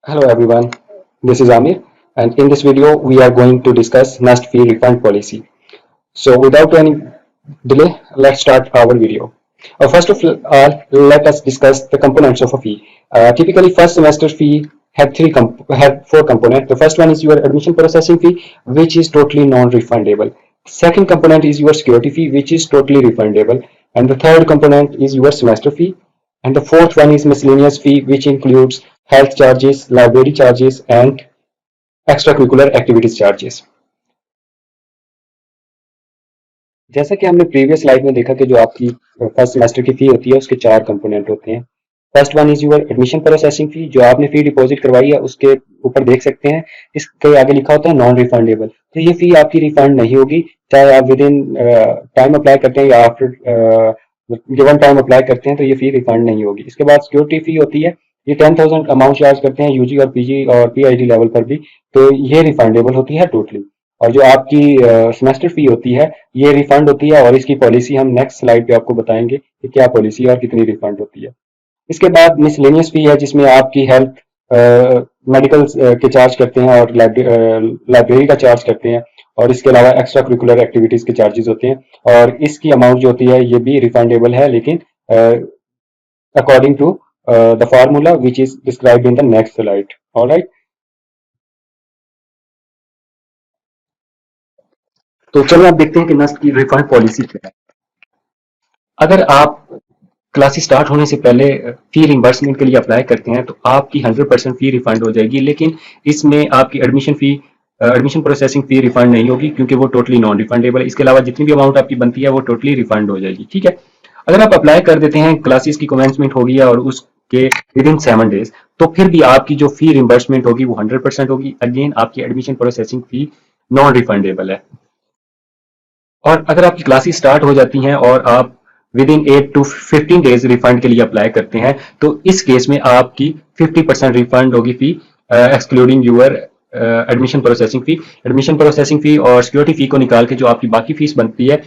Hello everyone, this is Amir, and in this video we are going to discuss NUST fee refund policy. So without any delay, let's start our video. First of all, let us discuss the components of a fee. Typically, first semester fee had four components. The first one is your admission processing fee, which is totally non-refundable. Second component is your security fee, which is totally refundable, and the third component is your semester fee, and the fourth one is miscellaneous fee, which includes health charges, library charges, and extracurricular activities charges. जैसा कि हमने previous slide में देखा कि जो आपकी first semester की फी होती है उसके चार कंपोनेंट होते हैं। First one is your admission processing फी, जो आपने फी डिपॉजिट करवाई है उसके ऊपर देख सकते हैं इसके आगे लिखा होता है नॉन रिफंडेबल। तो ये फी आपकी रिफंड नहीं होगी, चाहे आप विद इन टाइम अप्लाई करते हैं या आफ्टर गिवन टाइम अप्लाई करते हैं, तो ये फी रिफंड नहीं होगी। इसके बाद सिक्योरिटी फी होती है, ये 10,000 अमाउंट चार्ज करते हैं यूजी और पीजी और पीएचडी लेवल पर भी, तो ये रिफंडेबल होती है टोटली। और जो आपकी सेमेस्टर फी होती है ये रिफंड होती है, और इसकी पॉलिसी हम नेक्स्ट स्लाइड पे आपको बताएंगे कि क्या पॉलिसी है और कितनी रिफंड होती है। इसके बाद मिसलेनियस फी है, जिसमें आपकी हेल्थ मेडिकल के चार्ज करते हैं और लाइब्रेरी का चार्ज करते हैं, और इसके अलावा एक्स्ट्रा करिकुलर एक्टिविटीज के चार्जेस होते हैं, और इसकी अमाउंट जो होती है ये भी रिफंडेबल है, लेकिन according to the formula which is described in the next slide. Alright, तो चलो आप देखते हैं कि नस्ट की रिफंड पॉलिसी क्या है। अगर आप क्लासेस स्टार्ट होने से पहले फी रिम्बर्समेंट के लिए अप्लाई करते हैं तो आपकी 100% फी रिफंड हो जाएगी, लेकिन इसमें आपकी एडमिशन प्रोसेसिंग फी रिफंड नहीं होगी, क्योंकि वो टोटली नॉन रिफंडेबल है। इसके अलावा जितनी भी अमाउंट आपकी बनती है वो टोटली रिफंड हो जाएगी। ठीक है, अगर आप अप्लाई कर देते हैं, क्लासेस की कमेंसमेंट होगी और उसके विद इन 7 डेज, तो फिर भी आपकी जो फी रिम्बर्समेंट होगी वो 100% होगी। अगेन आपकी एडमिशन प्रोसेसिंग फी नॉन रिफंडेबल है। और अगर आपकी क्लासेस स्टार्ट हो जाती हैं और आप with in 8 to 15 days refund के लिए अप्लाई करते हैं, तो इस केस में आपकी 50% रिफंड होगी fee, excluding your admission processing fee. Admission processing fee और सिक्योरिटी फी को निकाल के जो आपकी बाकी फीस बनती है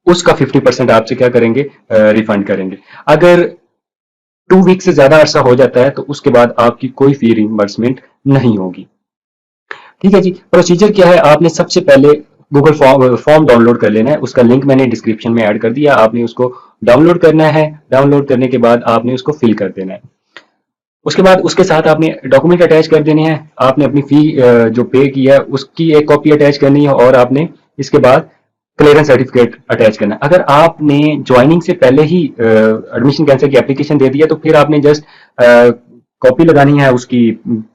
उसका 50% आपसे क्या करेंगे, रिफंड करेंगे। अगर 2 वीक से ज्यादा अरसा हो जाता है तो उसके बाद आपकी कोई फी रिम्बर्समेंट नहीं होगी। ठीक है जी, प्रोसीजर क्या है, आपने सबसे पहले गूगल फॉर्म डाउनलोड कर लेना है। उसका लिंक मैंने डिस्क्रिप्शन में ऐड कर दिया, आपने उसको डाउनलोड करना है। डाउनलोड करने के बाद आपने उसको फिल कर देना है। उसके बाद उसके साथ आपने डॉक्यूमेंट अटैच कर देने हैं। आपने अपनी फी जो पे की है उसकी एक कॉपी अटैच करनी है, और आपने इसके बाद क्लियरेंस सर्टिफिकेट अटैच करना है। अगर आपने ज्वाइनिंग से पहले ही एडमिशन कैंसिल की एप्लीकेशन दे दी है, तो फिर आपने जस्ट कॉपी लगानी है उसकी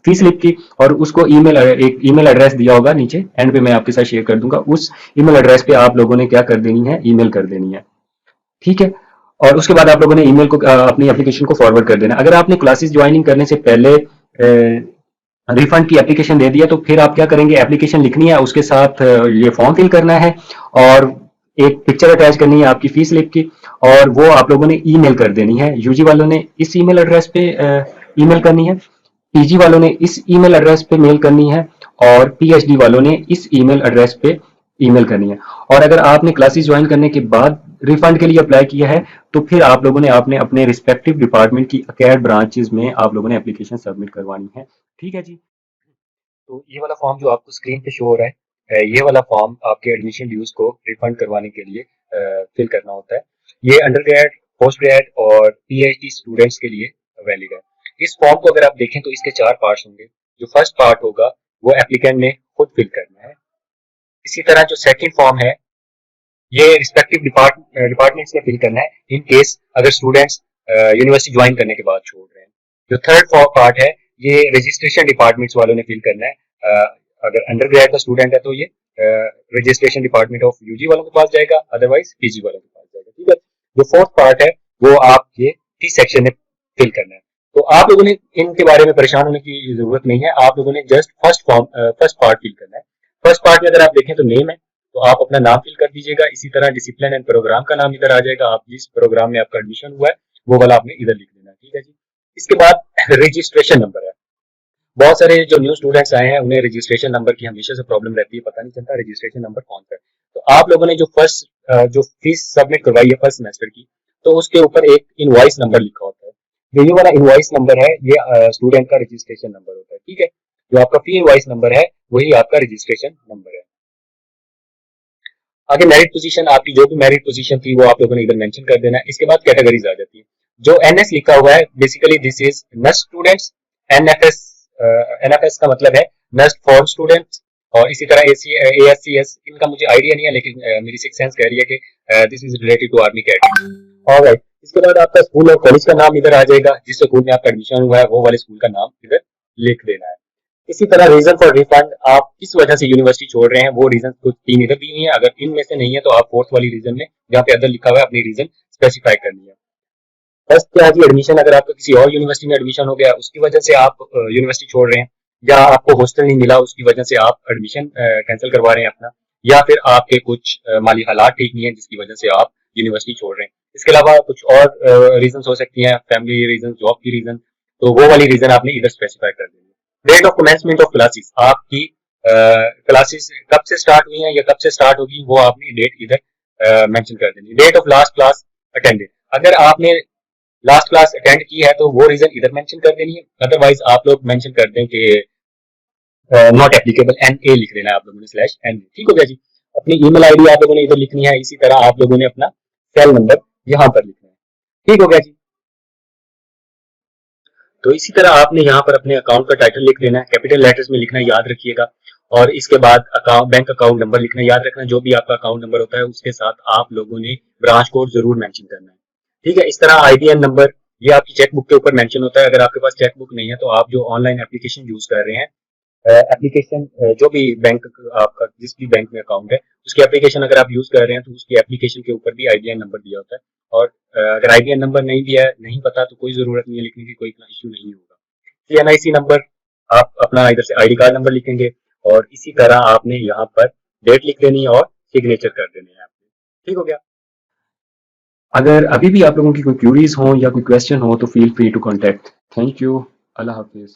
फी स्लिप की, और उसको एक ईमेल एड्रेस दिया होगा नीचे, एंड पे मैं आपके साथ शेयर कर दूंगा। उस ईमेल एड्रेस पे आप लोगों ने क्या कर देनी है, ईमेल कर देनी है। ठीक है, और उसके बाद आप लोगों ने ईमेल को अपनी एप्लीकेशन को फॉरवर्ड कर देना। अगर आपने क्लासेस ज्वाइनिंग करने से पहले रिफंड की एप्लीकेशन दे दिया, तो फिर आप क्या करेंगे, एप्लीकेशन लिखनी है, उसके साथ ये फॉर्म फिल करना है, और एक पिक्चर अटैच करनी है आपकी फी स्लिप की, और वो आप लोगों ने ईमेल कर देनी है। यूजी वालों ने इस ईमेल एड्रेस पे ईमेल करनी है, पीजी वालों ने इस ईमेल एड्रेस पे मेल करनी है, और पीएचडी वालों ने इस ईमेल एड्रेस पे ईमेल करनी है। और अगर आपने क्लासेस ज्वाइन करने के बाद रिफंड के लिए अप्लाई किया है, तो फिर आप लोगों ने आपने अपने रिस्पेक्टिव डिपार्टमेंट की अकेड ब्रांचेस में आप लोगों ने एप्लीकेशन सबमिट करवानी है। ठीक है जी, तो ये वाला फॉर्म जो आपको स्क्रीन पे शो हो रहा है, ये वाला फॉर्म आपके एडमिशन ड्यूज को रिफंड करवाने के लिए फिल करना होता है। ये अंडर ग्रेड, पोस्ट ग्रेड और पीएचडी स्टूडेंट्स के लिए वैलिड है। इस फॉर्म को अगर आप देखें तो इसके 4 पार्ट्स होंगे। जो फर्स्ट पार्ट होगा वो एप्लीकेंट ने खुद फिल करना है। इसी तरह जो सेकंड फॉर्म है ये रिस्पेक्टिव डिपार्टमेंट्स ने फिल करना है, इन केस अगर स्टूडेंट्स यूनिवर्सिटी ज्वाइन करने के बाद छोड़ रहे हैं। जो थर्ड पार्ट है ये रजिस्ट्रेशन डिपार्टमेंट्स वालों ने फिल करना है। अगर अंडर ग्रेड का स्टूडेंट है तो ये रजिस्ट्रेशन डिपार्टमेंट ऑफ यूजी वालों के पास जाएगा, अदरवाइज पीजी वालों के पास जाएगा। ठीक है, जो फोर्थ पार्ट है वो आप ये टी सेक्शन में फिल करना है। तो आप लोगों ने इनके बारे में परेशान होने की जरूरत नहीं है, आप लोगों ने जस्ट फर्स्ट पार्ट फिल करना है। फर्स्ट पार्ट में अगर आप देखें तो नेम है, तो आप अपना नाम फिल कर दीजिएगा। इसी तरह डिसिप्लिन एंड प्रोग्राम का नाम इधर आ जाएगा, आप जिस प्रोग्राम में आपका एडमिशन हुआ है वो वाला आपने इधर लिख देना है। ठीक है जी, इसके बाद रजिस्ट्रेशन नंबर है। बहुत सारे जो न्यू स्टूडेंट्स आए हैं उन्हें रजिस्ट्रेशन नंबर की हमेशा से प्रॉब्लम रहती है, पता नहीं चलता रजिस्ट्रेशन नंबर कौन सा है। तो आप लोगों ने जो फीस सबमिट करवाई है फर्स्ट सेमेस्टर की, तो उसके ऊपर एक इनवॉइस नंबर लिखा होता है। जो ये वाला इनवॉइस नंबर है ये स्टूडेंट का रजिस्ट्रेशन नंबर होता है, ठीक है। जो आपका फी इनवॉइस नंबर है वही आपका रजिस्ट्रेशन नंबर है। आगे मेरिट पोजीशन, आपकी जो भी मेरिट पोजीशन थी वो आप लोगों ने इधर मेंशन कर देना है। इसके बाद कैटेगरीज आ जाती है। जो एनएस लिखा हुआ है basically this is nurse students. NFS, NFS का मतलब है नर्स फॉर स्टूडेंट्स। और इसी तरह एएससीएस, इनका मुझे आइडिया नहीं है, लेकिन मेरी सिक्स सेंस कह रही है कि this is related to army cadet. Alright, इसके बाद आपका स्कूल और कॉलेज का नाम इधर आ जाएगा, जिस स्कूल में आपका एडमिशन हुआ है वो वाले स्कूल का नाम इधर लिख देना है। इसी तरह रीजन फॉर रिफंड, आप किस वजह से यूनिवर्सिटी छोड़ रहे हैं वो रीजन कुछ तीन इधर दी हुई है। अगर इनमें से नहीं है तो आप फोर्थ वाली रीजन में जहाँ पे अदर लिखा हुआ है अपनी रीजन स्पेसिफाई करनी है। फर्स्ट क्या है जी, एडमिशन। अगर आपका किसी और यूनिवर्सिटी में एडमिशन हो गया उसकी वजह से आप यूनिवर्सिटी छोड़ रहे हैं, या आपको हॉस्टल नहीं मिला उसकी वजह से आप एडमिशन कैंसिल करवा रहे हैं अपना, या फिर आपके कुछ माली हालात ठीक नहीं है जिसकी वजह से आप यूनिवर्सिटी छोड़ रहे हैं। इसके अलावा कुछ और रीजन हो सकती हैं, फैमिली रीजन, जॉब की रीजन, तो वो वाली रीजन आपने इधर स्पेसिफाई कर देनी है। Date of commencement of classes, आपकी क्लासेस कब से स्टार्ट हुई हैं या कब से स्टार्ट होगी वो आपने डेट इधर मेंशन कर देनी है। Date of last class attended, अगर आपने लास्ट क्लास अटेंड की है तो वो रीजन इधर मेंशन कर देनी है। अदरवाइज आप लोग मेंशन कर दें कि नॉट एप्लीकेबल, एन ए लिख देना है आप लोगों ने, स्लैश एन ए, ठीक हो गया जी। अपनी ईमेल आईडी आप लोगों ने इधर लिखनी है। इसी तरह आप लोगों ने अपना सेल नंबर यहाँ पर लिखना है, ठीक हो गया जी। तो इसी तरह आपने यहाँ पर अपने अकाउंट का टाइटल लिख देना है, कैपिटल लेटर्स में लिखना याद रखिएगा। और इसके बाद अकाउंट, बैंक अकाउंट नंबर लिखना याद रखना। जो भी आपका अकाउंट नंबर होता है उसके साथ आप लोगों ने ब्रांच कोड जरूर मेंशन करना है, ठीक है। इस तरह आईबीएन नंबर, ये आपकी चेकबुक के ऊपर मेंशन होता है। अगर आपके पास चेकबुक नहीं है तो आप जो ऑनलाइन एप्लीकेशन यूज कर रहे हैं, एप्लीकेशन जो भी बैंक आपका जिस भी बैंक में अकाउंट है उसकी एप्लीकेशन अगर आप यूज कर रहे हैं तो उसकी एप्लीकेशन के ऊपर भी आईबीएन नंबर दिया होता है। और अगर आईबीएन नंबर नहीं दिया है, नहीं पता, तो कोई जरूरत नहीं है लिखने की, कोई इतना इश्यू नहीं होगा। एनआईसी नंबर, आप अपना इधर से आईडी कार्ड नंबर लिखेंगे और इसी तरह आपने यहाँ पर डेट लिख देनी है और सिग्नेचर कर देने हैं आपने, ठीक हो गया। अगर अभी भी आप लोगों की कोई क्यूरीज हो या कोई क्वेश्चन हो तो feel free to contact. Thank you. अल्लाह हाफिज।